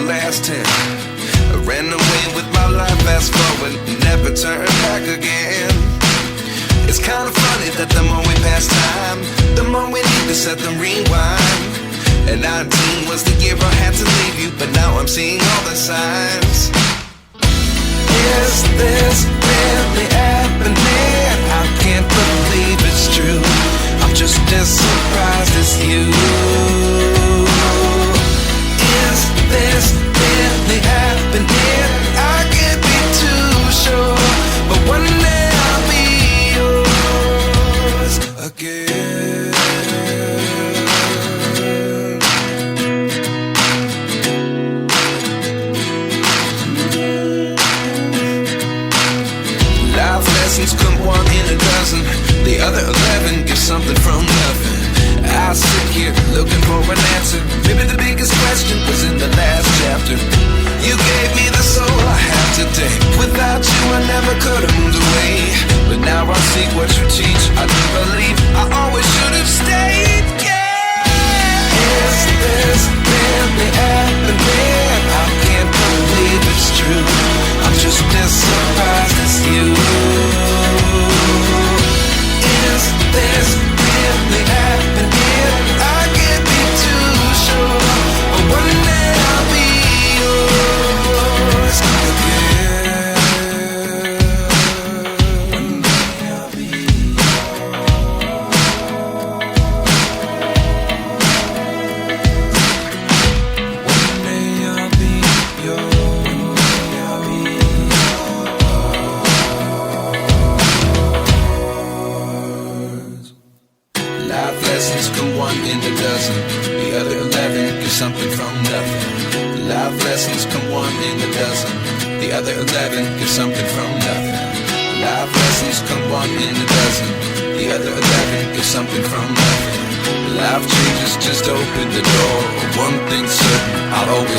last 10. I ran away with my life, fast forward, never turn back again. It's kind of funny that the more we pass time, the more we need to set the rewind. And 19 was the year I had to leave you, but now I'm seeing all the signs. Is this really happening? I can't believe it's true. I'm just as surprised as you. Is this really happening? I can't be too sure, but one day I'll be yours again. Life lessons come one in a dozen. The other 11 give something from nothing. I sit here looking for an answer. Maybe the biggest question was in the last chapter. You gave me the soul I have today. Without you I never could have moved away. But now I see what you teach. I do believe I always should have stayed. Yeah. Is this really happening? I can't believe it's true. I'm just as surprised as you. Is this really happening? I can't be too sure, but one day I'll be yours again. One day I'll be yours. One day I'll be yours. Life lessons come one in a dozen. The other 11 give something from nothing. Life lessons come one in a dozen. The other 11 give something from nothing. Life lessons come one in a dozen. The other 11 give something from nothing. Life changes just open the door. One thing's certain, I'll always be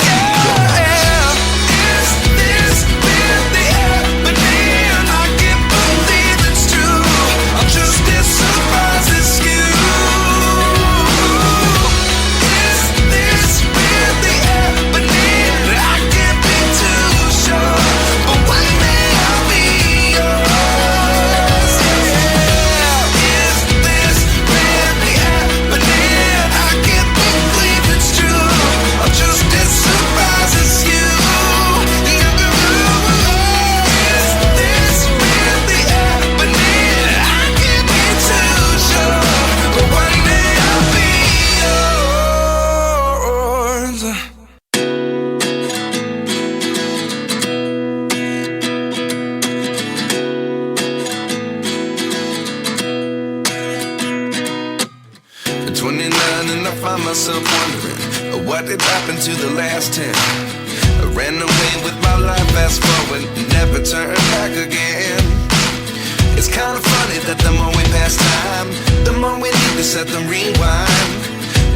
yours. Is this really happening? I can't believe it's true. I'm just as surprised as you. Is this really happening? I can't be too sure, but one day I'll be yours. Yeah. Is this really happening? I can't believe it's true. I'm just as surprised as you. Is this really happening? I can't be too sure, but one day I'll be yours. 29 and I find myself wondering what did happen to the last 10. I ran away with my life, fast forward, never turn back again. It's kind of funny that the more we pass time, the more we need to set the rewind.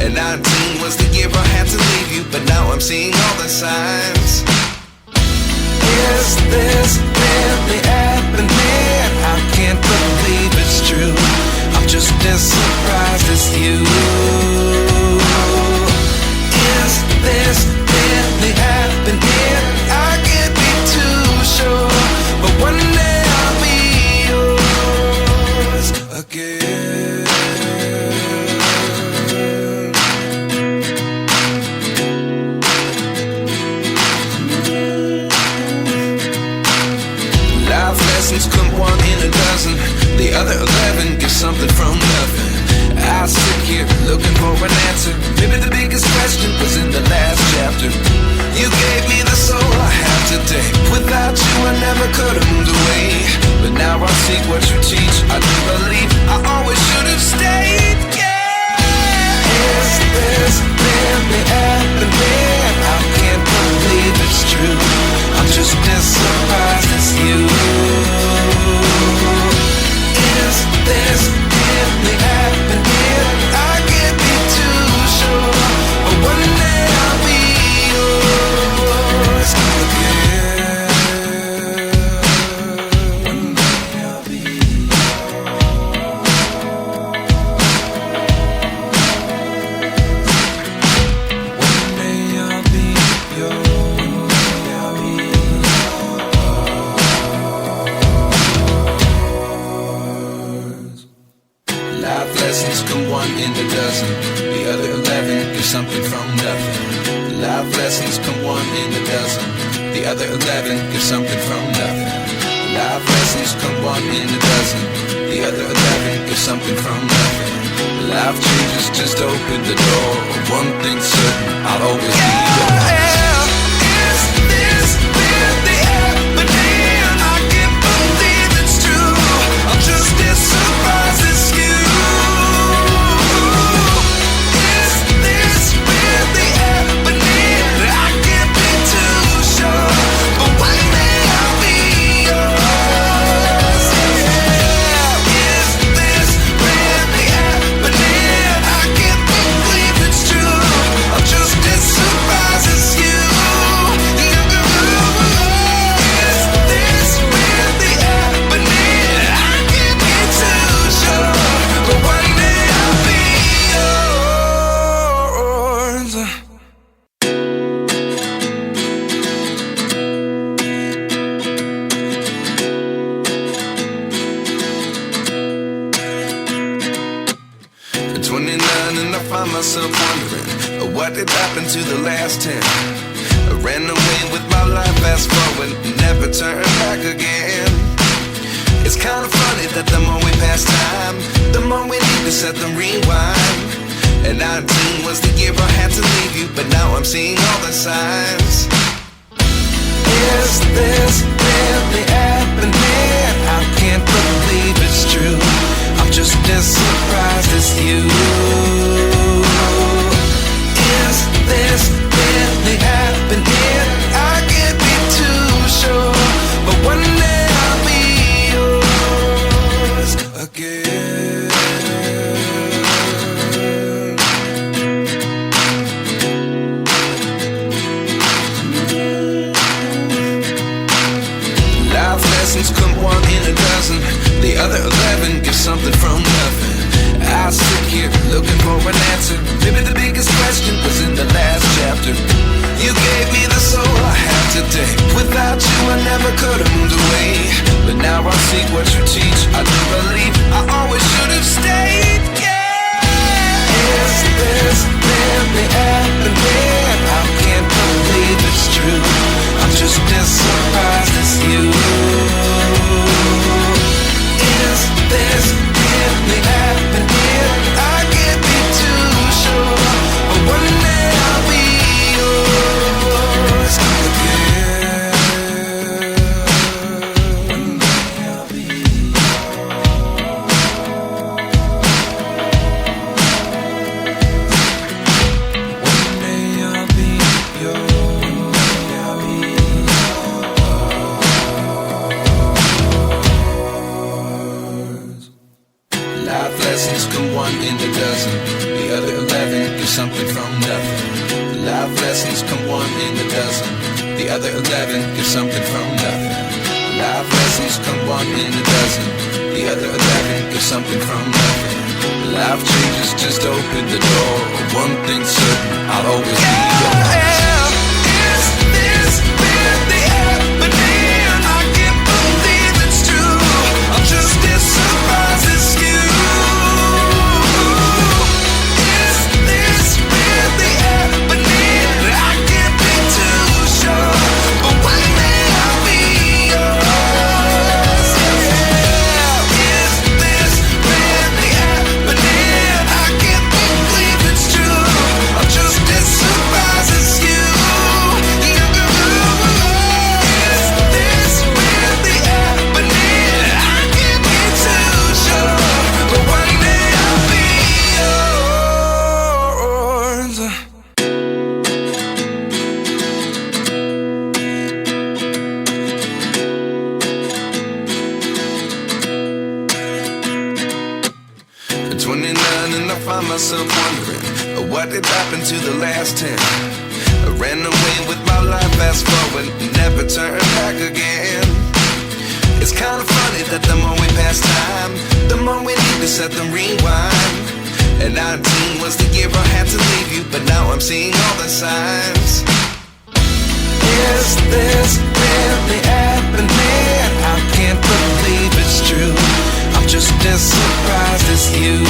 And 19 was the year I had to leave you, but now I'm seeing all the signs. Is this really happening? I can't believe it's true. I'm just as surprised as you. Is this really happening? I can't be too sure, but one day I'll be yours again. Life lessons come one in a dozen. The other 11 give something from nothing. I sit here looking for an answer. Maybe the biggest question was in the last chapter. You gave me the soul I have today. Without you I never could have moved away. But now I see what you teach. I do believe I always should have stayed. Yeah. Is this really happening? I can't believe it's true. I'm just as surprised as you. Is this really happening? I can't be too sure, but one day I'll be yours again. One day I'll be yours. one in a dozen. The other 11 give something from nothing. Life lessons come one in a dozen. The other 11 give something from nothing. Life changes just open the door. One thing's certain, I'll always be yours. Is this really happening? I can't believe it's true. I'm just as surprised as you. Is this really happening? I can't be too sure, but one day I'll be yours. Is this really happening? I can't believe it's true. I'm just as surprised as you. Is this really happening? I can't be too sure, but one day I'll be yours. At 29 and I find myself wondering, what did happen to the last 10? I ran away with my life, fast forward, never turn back again. It's kind of funny that the more we pass time, the more we need to set the rewind. And 19 was the year I had to leave you, but now I'm seeing all the signs. Is this really happening? I can't believe it's true. I'm just as surprised as you. Is this really happening? I can't be too sure, but one day I'll be yours again. Life lessons come one in a dozen. The other 11 give something from nothing. I sit here looking for an answer. Maybe the biggest question was in the last chapter. You gave me the soul I have today. Without you I never could have moved away. But now I see what you teach. I do believe I always should have stayed. Yeah. Is this really happening? I can't believe it's true. I'm just as surprised as you. Is this really happening? I can't be too sure, but one day I'll be yours again. One day I'll be yours. One day I'll be yours. Life lessons come one in a dozen. The other 11 give something from nothing. Life lessons come one in a dozen. The other 11 give something from nothing. Life lessons come one in a dozen. The other 11 give something from nothing. Life changes just open the door. One thing's certain, I'll always be yours. Is this really happening? I can't believe it's true. I'm just as surprised as you. Is this really happening? I can't be too sure, but one day I'll be yours. Is this really happening? I can't believe it's true. I'm just as surprised as you. Is this really happening? I can't be too sure, but one day I'll be yours. At 29 and I find myself wondering, what did happen to the last 10? I ran away with my life, fast forward, never turn back again. It's kind of funny that the more we pass time, the more we need to set the rewind. And 19 was the year I had to leave you, but now I'm seeing all the signs. Is this really happening? I can't believe it's true. I'm just as surprised as you.